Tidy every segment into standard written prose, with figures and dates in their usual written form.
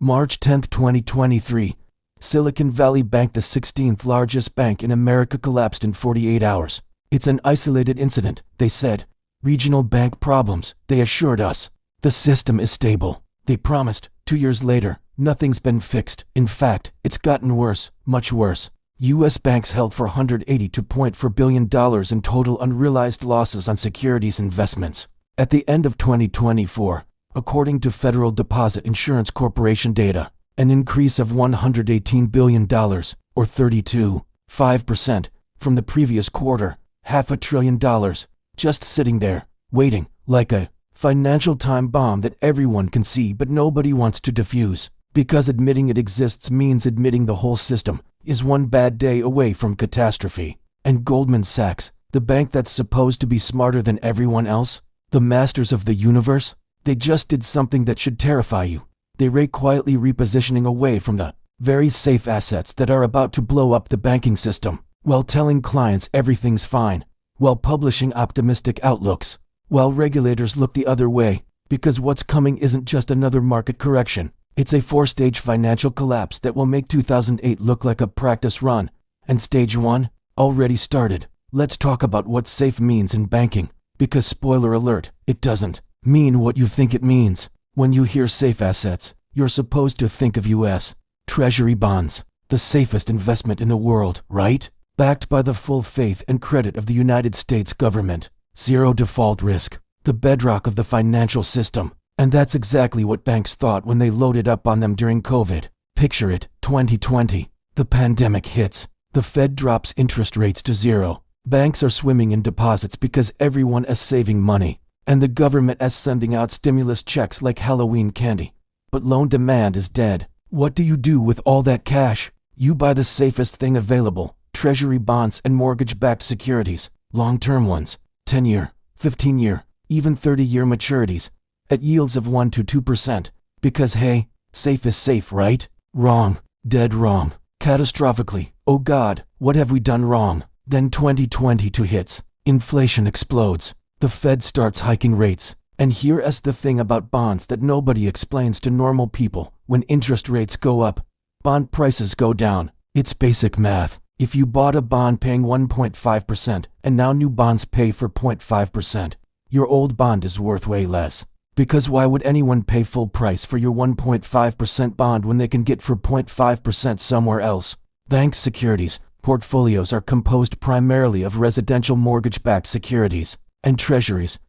March 10, 2023. Silicon Valley Bank, the 16th largest bank in America, collapsed in 48 hours. It's an isolated incident, they said. Regional bank problems, they assured us. The system is stable, they promised. 2 years later, nothing's been fixed. In fact, it's gotten worse, much worse. U.S. banks held for $182.4 billion in total unrealized losses on securities investments at the end of 2024, according to Federal Deposit Insurance Corporation data, an increase of $118 billion, or 32.5%, from the previous quarter. $500 billion, just sitting there, waiting, like a financial time bomb that everyone can see but nobody wants to defuse, because admitting it exists means admitting the whole system is one bad day away from catastrophe. And Goldman Sachs, the bank that's supposed to be smarter than everyone else, the masters of the universe, they just did something that should terrify you. They quietly repositioning away from the very safe assets that are about to blow up the banking system, while telling clients everything's fine, while publishing optimistic outlooks, while regulators look the other way, because what's coming isn't just another market correction. It's a 4-stage financial collapse that will make 2008 look like a practice run, and stage 1 already started. Let's talk about what safe means in banking, because spoiler alert, it doesn't mean what you think it means. When you hear safe assets, you're supposed to think of U.S. Treasury bonds, the safest investment in the world, right? Backed by the full faith and credit of the United States government. Zero default risk, the bedrock of the financial system. And that's exactly what banks thought when they loaded up on them during COVID. Picture it, 2020. The pandemic hits. The Fed drops interest rates to zero. Banks are swimming in deposits because everyone is saving money. And the government is sending out stimulus checks like Halloween candy. But loan demand is dead. What do you do with all that cash? You buy the safest thing available. Treasury bonds and mortgage-backed securities. Long-term ones. 10-year, 15-year, even 30-year maturities. At yields of 1 to 2%, because hey, safe is safe, right? Wrong, dead wrong, catastrophically. Oh God, what have we done wrong? Then 2022 hits, inflation explodes, the Fed starts hiking rates, and here is the thing about bonds that nobody explains to normal people. When interest rates go up, bond prices go down. It's basic math. If you bought a bond paying 1.5% and now new bonds pay for 0.5%, your old bond is worth way less. Because why would anyone pay full price for your 1.5% bond when they can get for 0.5% somewhere else? Bank securities portfolios are composed primarily of residential mortgage-backed securities and treasuries.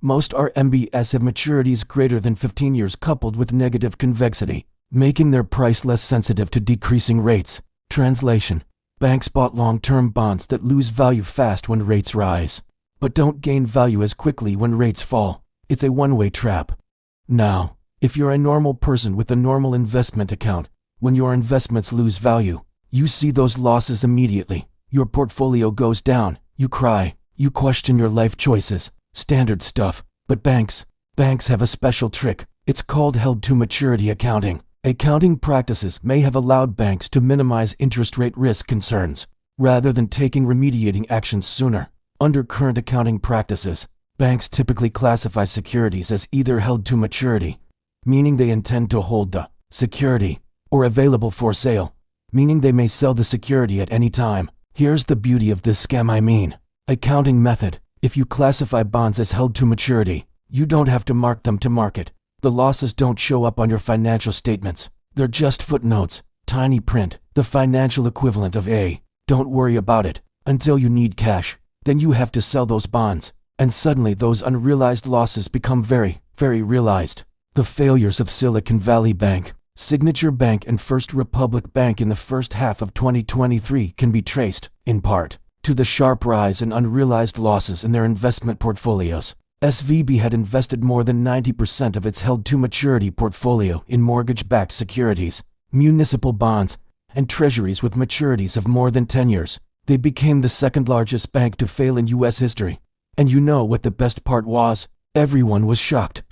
Most RMBS have maturities greater than 15 years coupled with negative convexity, making their price less sensitive to decreasing rates. Translation: banks bought long-term bonds that lose value fast when rates rise, but don't gain value as quickly when rates fall. It's a one-way trap. Now, if you're a normal person with a normal investment account, when your investments lose value, you see those losses immediately. Your portfolio goes down, you cry, you question your life choices, standard stuff. But banks have a special trick. It's called held-to-maturity accounting. Accounting practices may have allowed banks to minimize interest rate risk concerns, rather than taking remediating actions sooner. Under current accounting practices, banks typically classify securities as either held to maturity, meaning they intend to hold the security, or available for sale, meaning they may sell the security at any time. Here's the beauty of this scam. Accounting method. If you classify bonds as held to maturity, you don't have to mark them to market. The losses don't show up on your financial statements. They're just footnotes, tiny print, the financial equivalent of a "don't worry about it" until you need cash. Then you have to sell those bonds. And suddenly those unrealized losses become very, very realized. The failures of Silicon Valley Bank, Signature Bank and First Republic Bank in the first half of 2023 can be traced, in part, to the sharp rise in unrealized losses in their investment portfolios. SVB had invested more than 90% of its held-to-maturity portfolio in mortgage-backed securities, municipal bonds, and treasuries with maturities of more than 10 years. They became the second-largest bank to fail in U.S. history. And you know what the best part was? Everyone was shocked,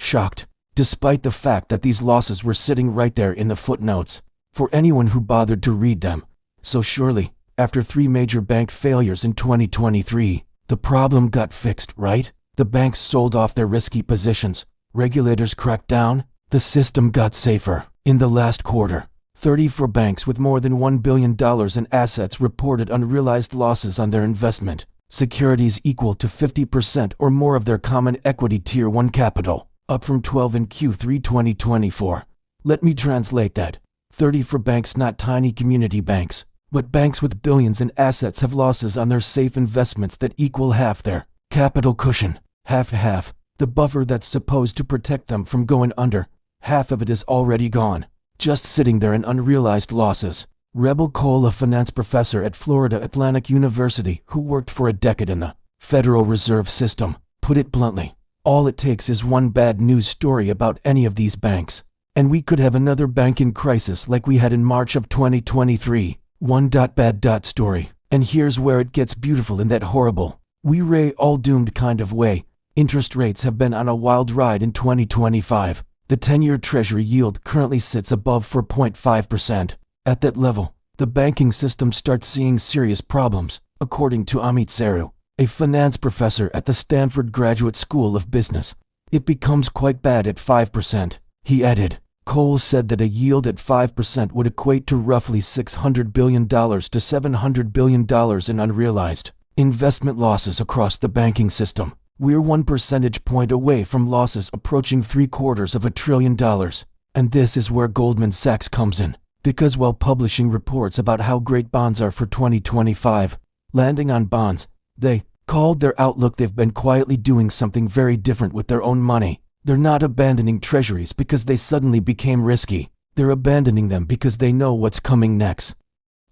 despite the fact that these losses were sitting right there in the footnotes, for anyone who bothered to read them. So surely, after 3 major bank failures in 2023, the problem got fixed, right? The banks sold off their risky positions, regulators cracked down, the system got safer. In the last quarter, 34 banks with more than $1 billion in assets reported unrealized losses on their investment securities equal to 50% or more of their common equity Tier 1 capital, up from 12 in Q3 2024. Let me translate that. 34 banks, not tiny community banks, but banks with billions in assets, have losses on their safe investments that equal half their capital cushion. Half. The buffer that's supposed to protect them from going under. Half of it is already gone, just sitting there in unrealized losses. Rebel Cole, a finance professor at Florida Atlantic University who worked for a decade in the Federal Reserve System, put it bluntly. All it takes is one bad news story about any of these banks, and we could have another banking crisis like we had in March of 2023. One bad story. And here's where it gets beautiful in that horrible, we're all doomed kind of way. Interest rates have been on a wild ride in 2025. The 10-year Treasury yield currently sits above 4.5%. At that level, the banking system starts seeing serious problems, according to Amit Seru, a finance professor at the Stanford Graduate School of Business. It becomes quite bad at 5%, he added. Cole said that a yield at 5% would equate to roughly $600 billion to $700 billion in unrealized investment losses across the banking system. We're 1 percentage point away from losses approaching $750 billion. And this is where Goldman Sachs comes in. Because while publishing reports about how great bonds are for 2025, landing on bonds, they called their outlook, they've been quietly doing something very different with their own money. They're not abandoning treasuries because they suddenly became risky. They're abandoning them because they know what's coming next.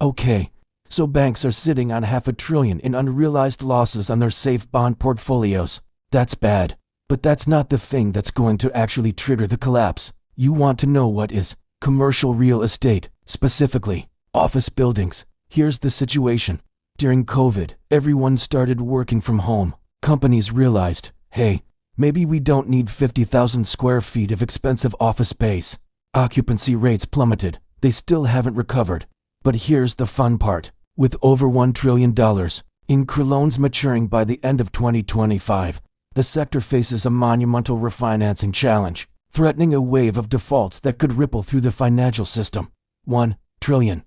Okay, so banks are sitting on $500 billion in unrealized losses on their safe bond portfolios. That's bad. But that's not the thing that's going to actually trigger the collapse. You want to know what is. Commercial real estate, specifically office buildings. Here's the situation. During COVID, everyone started working from home. Companies realized, hey, maybe we don't need 50,000 square feet of expensive office space. Occupancy rates plummeted. They still haven't recovered. But here's the fun part. With over $1 trillion in CRE loans maturing by the end of 2025, the sector faces a monumental refinancing challenge, threatening a wave of defaults that could ripple through the financial system. $1 trillion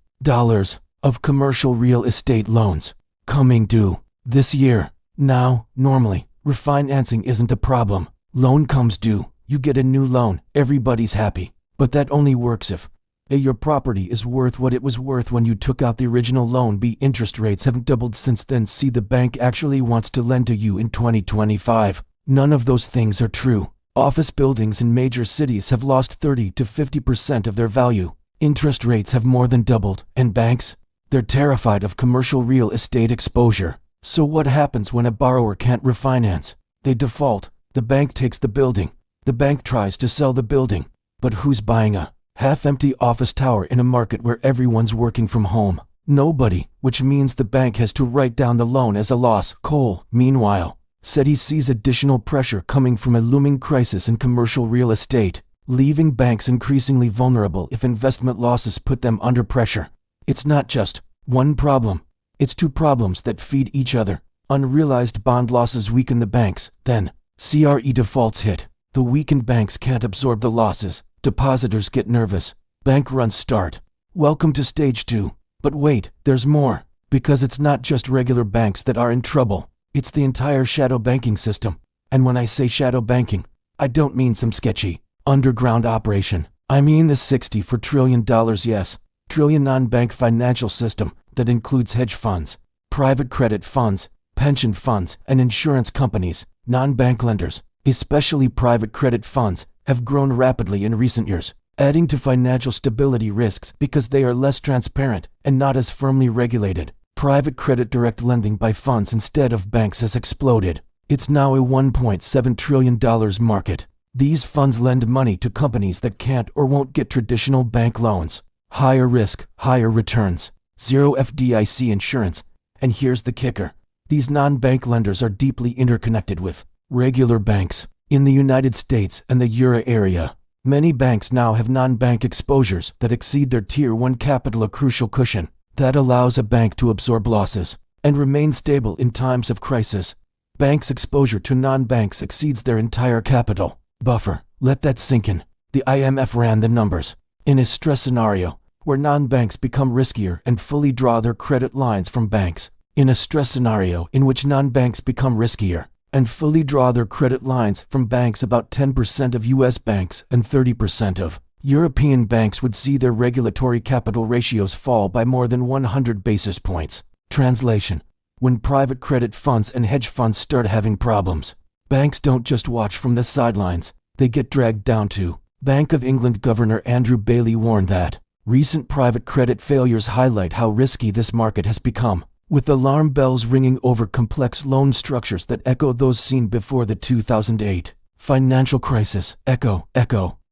of commercial real estate loans coming due this year. Now, normally, refinancing isn't a problem. Loan comes due, you get a new loan, everybody's happy. But that only works if A, your property is worth what it was worth when you took out the original loan. B, interest rates haven't doubled since then. C, the bank actually wants to lend to you in 2025. None of those things are true. Office buildings in major cities have lost 30 to 50% of their value. Interest rates have more than doubled. And banks? They're terrified of commercial real estate exposure. So what happens when a borrower can't refinance? They default. The bank takes the building. The bank tries to sell the building. But who's buying a half-empty office tower in a market where everyone's working from home? Nobody, which means the bank has to write down the loan as a loss. Cole, meanwhile, said he sees additional pressure coming from a looming crisis in commercial real estate, leaving banks increasingly vulnerable if investment losses put them under pressure. It's not just one problem. It's two problems that feed each other. Unrealized bond losses weaken the banks. Then, CRE defaults hit. The weakened banks can't absorb the losses. Depositors get nervous. Bank runs start. Welcome to stage 2. But wait, there's more. Because it's not just regular banks that are in trouble. It's the entire shadow banking system. And when I say shadow banking, I don't mean some sketchy, underground operation. I mean the $64 trillion, yes, trillion non-bank financial system that includes hedge funds, private credit funds, pension funds, and insurance companies. Non-bank lenders, especially private credit funds, have grown rapidly in recent years, adding to financial stability risks because they are less transparent and not as firmly regulated. Private credit direct lending by funds instead of banks has exploded. It's now a $1.7 trillion market. These funds lend money to companies that can't or won't get traditional bank loans. Higher risk, higher returns, zero FDIC insurance. And here's the kicker. These non-bank lenders are deeply interconnected with regular banks. In the United States and the Euro area, many banks now have non-bank exposures that exceed their Tier 1 capital, a crucial cushion that allows a bank to absorb losses and remain stable in times of crisis. Banks' exposure to non-banks exceeds their entire capital buffer. Let that sink in. The IMF ran the numbers. In a stress scenario, where non-banks become riskier and fully draw their credit lines from banks. In a stress scenario in which non-banks become riskier and fully draw their credit lines from banks, about 10% of U.S. banks and 30% of European banks would see their regulatory capital ratios fall by more than 100 basis points. Translation: when private credit funds and hedge funds start having problems, banks don't just watch from the sidelines, they get dragged down too. Bank of England Governor Andrew Bailey warned that recent private credit failures highlight how risky this market has become, with alarm bells ringing over complex loan structures that echo those seen before the 2008 financial crisis. Echo.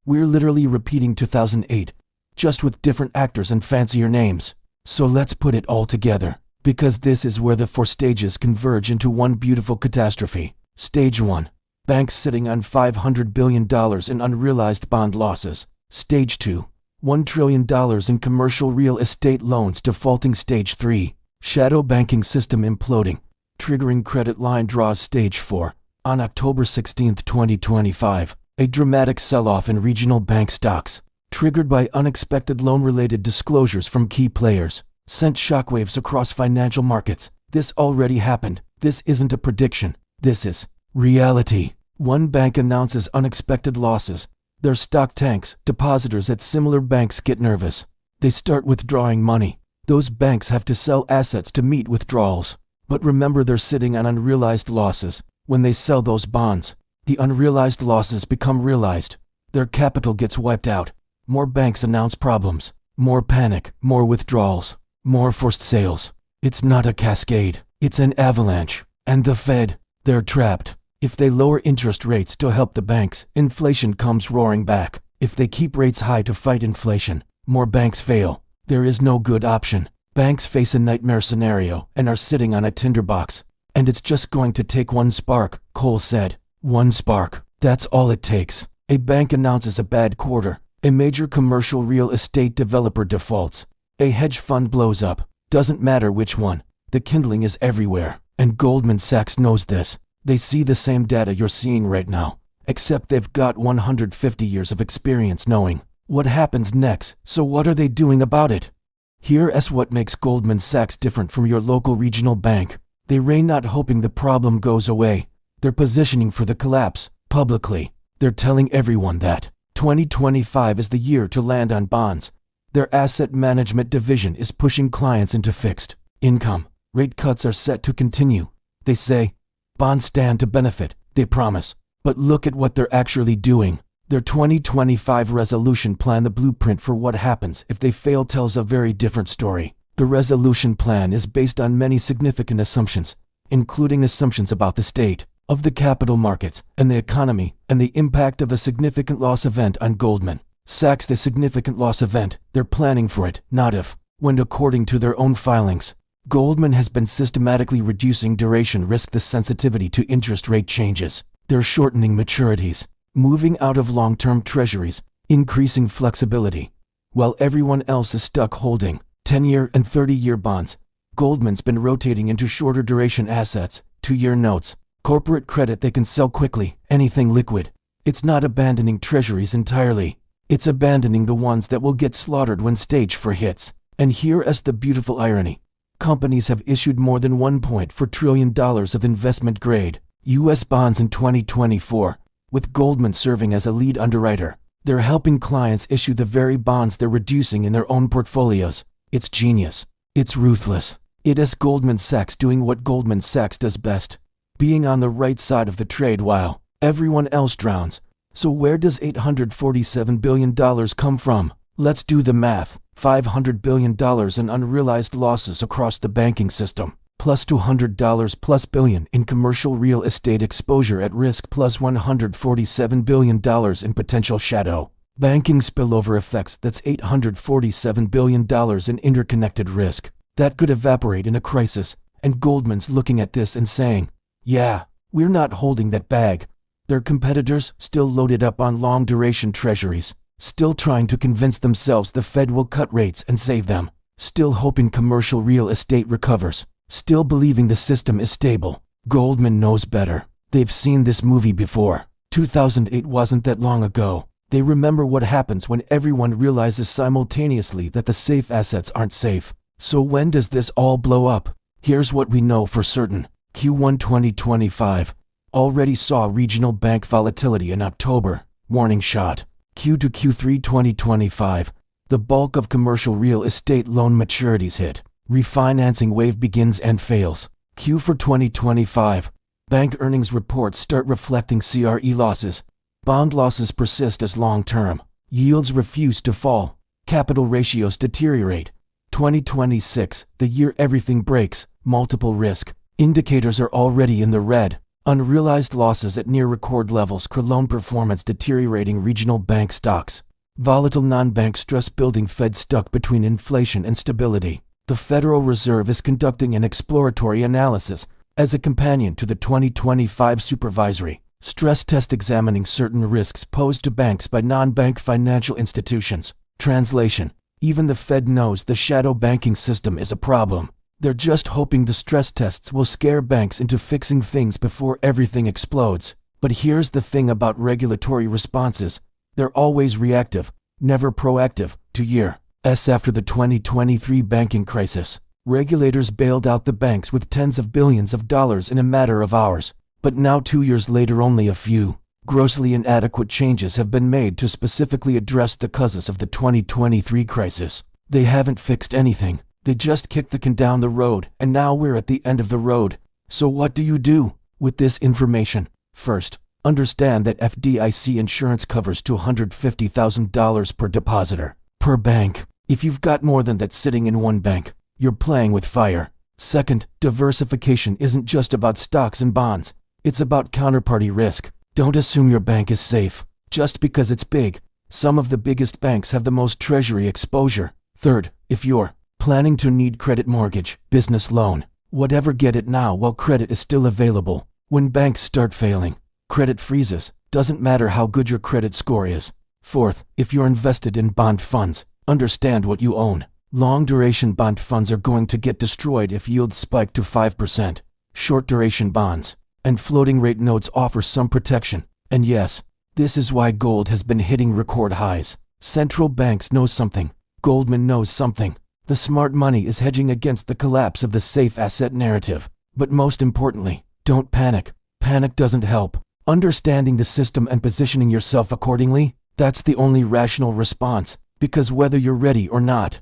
We're literally repeating 2008, just with different actors and fancier names. So let's put it all together, because this is where the four stages converge into one beautiful catastrophe. Stage 1. Banks sitting on $500 billion in unrealized bond losses. Stage 2. $1 trillion in commercial real estate loans defaulting. Stage 3. Shadow banking system imploding, triggering credit line draws. Stage 4. On October 16, 2025, a dramatic sell-off in regional bank stocks, triggered by unexpected loan-related disclosures from key players, sent shockwaves across financial markets. This already happened. This isn't a prediction. This is reality. One bank announces unexpected losses. Their stock tanks. Depositors at similar banks get nervous. They start withdrawing money. Those banks have to sell assets to meet withdrawals. But remember, they're sitting on unrealized losses. When they sell those bonds, the unrealized losses become realized. Their capital gets wiped out. More banks announce problems. More panic. More withdrawals. More forced sales. It's not a cascade. It's an avalanche. And the Fed, they're trapped. If they lower interest rates to help the banks, inflation comes roaring back. If they keep rates high to fight inflation, more banks fail. There is no good option. Banks face a nightmare scenario and are sitting on a tinderbox. And it's just going to take one spark, Cole said. One spark. That's all it takes. A bank announces a bad quarter. A major commercial real estate developer defaults. A hedge fund blows up. Doesn't matter which one. The kindling is everywhere. And Goldman Sachs knows this. They see the same data you're seeing right now, except they've got 150 years of experience knowing what happens next. So what are they doing about it? Here's what makes Goldman Sachs different from your local regional bank. They rain not hoping the problem goes away. They're positioning for the collapse, publicly. They're telling everyone that 2025 is the year to land on bonds. Their asset management division is pushing clients into fixed income. Rate cuts are set to continue. They say, bonds stand to benefit, they promise. But look at what they're actually doing. Their 2025 resolution plan, the blueprint for what happens if they fail, tells a very different story. The resolution plan is based on many significant assumptions, including assumptions about the state of the capital markets and the economy and the impact of a significant loss event on Goldman Sachs. The significant loss event, they're planning for it, not if, when. According to their own filings, Goldman has been systematically reducing duration risk, the sensitivity to interest rate changes. They're shortening maturities, moving out of long-term treasuries, increasing flexibility. While everyone else is stuck holding 10-year and 30-year bonds, Goldman's been rotating into shorter duration assets, 2-year notes, corporate credit they can sell quickly, anything liquid. It's not abandoning treasuries entirely. It's abandoning the ones that will get slaughtered when stage 4 hits. And here is the beautiful irony. Companies have issued more than $1.4 trillion of investment-grade U.S. bonds in 2024, with Goldman serving as a lead underwriter. They're helping clients issue the very bonds they're reducing in their own portfolios. It's genius. It's ruthless. It is Goldman Sachs doing what Goldman Sachs does best, being on the right side of the trade while everyone else drowns. So where does $847 billion come from? Let's do the math. $500 billion in unrealized losses across the banking system, plus $200 plus billion in commercial real estate exposure at risk, plus $147 billion in potential shadow banking spillover effects. That's $847 billion in interconnected risk that could evaporate in a crisis. And Goldman's looking at this and saying, yeah, we're not holding that bag. Their competitors still loaded up on long-duration treasuries, still trying to convince themselves the Fed will cut rates and save them, still hoping commercial real estate recovers, still believing the system is stable. Goldman knows better. They've seen this movie before. 2008 wasn't that long ago. They remember what happens when everyone realizes simultaneously that the safe assets aren't safe. So when does this all blow up? Here's what we know for certain. Q1 2025 already saw regional bank volatility in October. Warning shot. Q2 Q3 2025, the bulk of commercial real estate loan maturities hit. Refinancing wave begins and fails. Q4 2025, bank earnings reports start reflecting CRE losses. Bond losses persist as long-term. Yields refuse to fall. Capital ratios deteriorate. 2026, the year everything breaks. Multiple risk indicators are already in the red. Unrealized losses at near-record levels. Core loan performance deteriorating. Regional bank stocks. Volatile non-bank stress building. Fed stuck between inflation and stability. The Federal Reserve is conducting an exploratory analysis as a companion to the 2025 supervisory stress test examining certain risks posed to banks by non-bank financial institutions. Translation: even the Fed knows the shadow banking system is a problem. They're just hoping the stress tests will scare banks into fixing things before everything explodes. But here's the thing about regulatory responses. They're always reactive, never proactive. 2 years after the 2023 banking crisis, regulators bailed out the banks with tens of billions of dollars in a matter of hours. But now 2 years later, only a few grossly inadequate changes have been made to specifically address the causes of the 2023 crisis. They haven't fixed anything. They just kicked the can down the road, and now we're at the end of the road. So what do you do with this information? First, understand that FDIC insurance covers $250,000 per depositor, per bank. If you've got more than that sitting in one bank, you're playing with fire. Second, diversification isn't just about stocks and bonds. It's about counterparty risk. Don't assume your bank is safe just because it's big. Some of the biggest banks have the most Treasury exposure. Third, if you're planning to need credit, mortgage, business loan, whatever, get it now while credit is still available. When banks start failing, credit freezes. Doesn't matter how good your credit score is. Fourth, if you're invested in bond funds, understand what you own. Long-duration bond funds are going to get destroyed if yields spike to 5%. Short-duration bonds and floating-rate notes offer some protection. And yes, this is why gold has been hitting record highs. Central banks know something. Goldman knows something. The smart money is hedging against the collapse of the safe asset narrative. But most importantly, don't panic. Panic doesn't help. Understanding the system and positioning yourself accordingly, that's the only rational response. Because whether you're ready or not,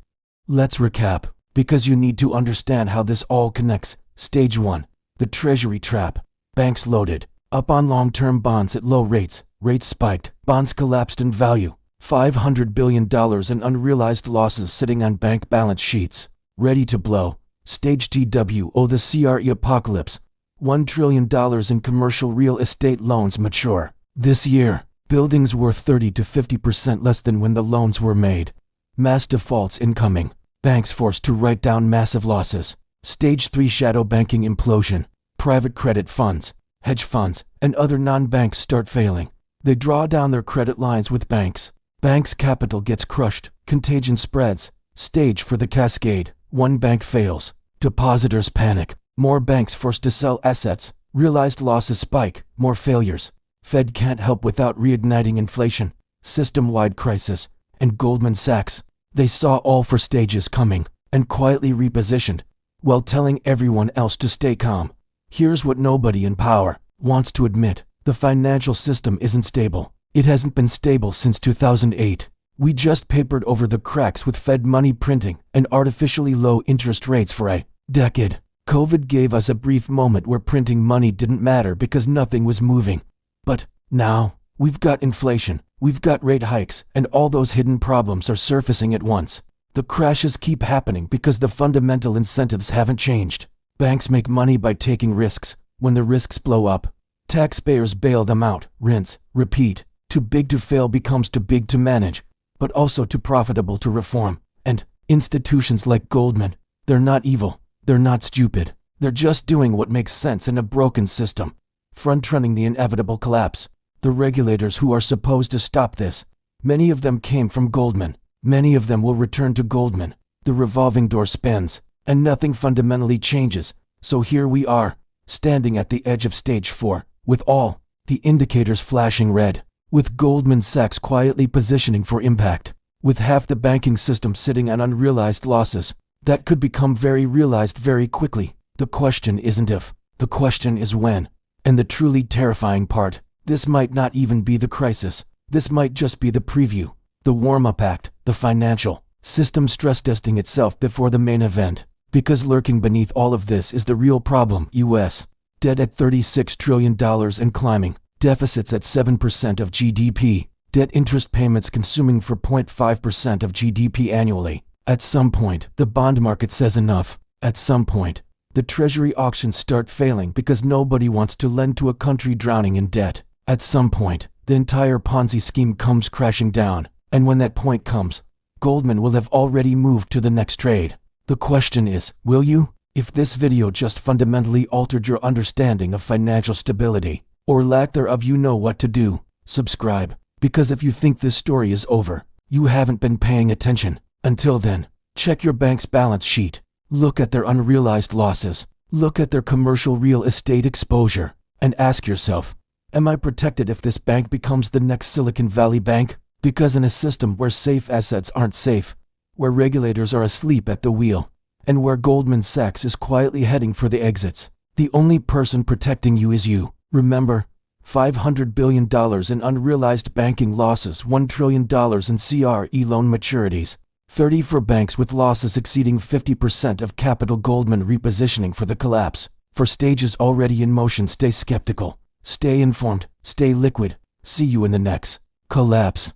let's recap, because you need to understand how this all connects. Stage 1. The Treasury trap. Banks loaded up on long-term bonds at low rates. Rates spiked. Bonds collapsed in value. $500 billion in unrealized losses sitting on bank balance sheets. Ready to blow. Stage TWO. The CRE apocalypse. $1 trillion in commercial real estate loans mature this year. Buildings worth 30 to 50% less than when the loans were made. Mass defaults incoming. Banks forced to write down massive losses. Stage 3. Shadow banking implosion. Private credit funds, hedge funds, and other non-banks start failing. They draw down their credit lines with banks. Banks' capital gets crushed. Contagion spreads. Stage for the cascade. One bank fails. Depositors panic. More banks forced to sell assets. Realized losses spike. More failures. Fed can't help without reigniting inflation. System-wide crisis. And Goldman Sachs. They saw all 4 stages coming and quietly repositioned while telling everyone else to stay calm. Here's what nobody in power wants to admit. The financial system isn't stable. It hasn't been stable since 2008. We just papered over the cracks with Fed money printing and artificially low interest rates for a decade. COVID gave us a brief moment where printing money didn't matter because nothing was moving. But now, we've got inflation, we've got rate hikes, and all those hidden problems are surfacing at once. The crashes keep happening because the fundamental incentives haven't changed. Banks make money by taking risks. When the risks blow up, taxpayers bail them out. Rinse, repeat. Too big to fail becomes too big to manage, but also too profitable to reform. And institutions like Goldman, they're not evil. They're not stupid. They're just doing what makes sense in a broken system, front-running the inevitable collapse. The regulators who are supposed to stop this, many of them came from Goldman. Many of them will return to Goldman. The revolving door spins, and nothing fundamentally changes. So here we are, standing at the edge of stage 4, with all the indicators flashing red. with Goldman Sachs quietly positioning for impact, with half the banking system sitting on unrealized losses that could become very realized very quickly. The question isn't if, the question is when. And the truly terrifying part, this might not even be the crisis. This might just be the preview, the warm-up act, the financial system stress testing itself before the main event. Because lurking beneath all of this is the real problem. U.S. debt at $36 trillion and climbing, deficits at 7% of GDP, debt interest payments consuming for 0.5% of GDP annually. At some point, the bond market says enough. At some point, the Treasury auctions start failing because nobody wants to lend to a country drowning in debt. At some point, the entire Ponzi scheme comes crashing down. And when that point comes, Goldman will have already moved to the next trade. The question is, will you? If this video just fundamentally altered your understanding of financial stability, or lack thereof, you know what to do. Subscribe. Because if you think this story is over, you haven't been paying attention. Until then, check your bank's balance sheet. Look at their unrealized losses. Look at their commercial real estate exposure. And ask yourself, am I protected if this bank becomes the next Silicon Valley Bank? Because in a system where safe assets aren't safe, where regulators are asleep at the wheel, and where Goldman Sachs is quietly heading for the exits, the only person protecting you is you. Remember, $500 billion in unrealized banking losses, $1 trillion in CRE loan maturities, 30 for banks with losses exceeding 50% of capital. Goldman repositioning for the collapse. For stages already in motion, stay skeptical, stay informed, stay liquid. See you in the next collapse.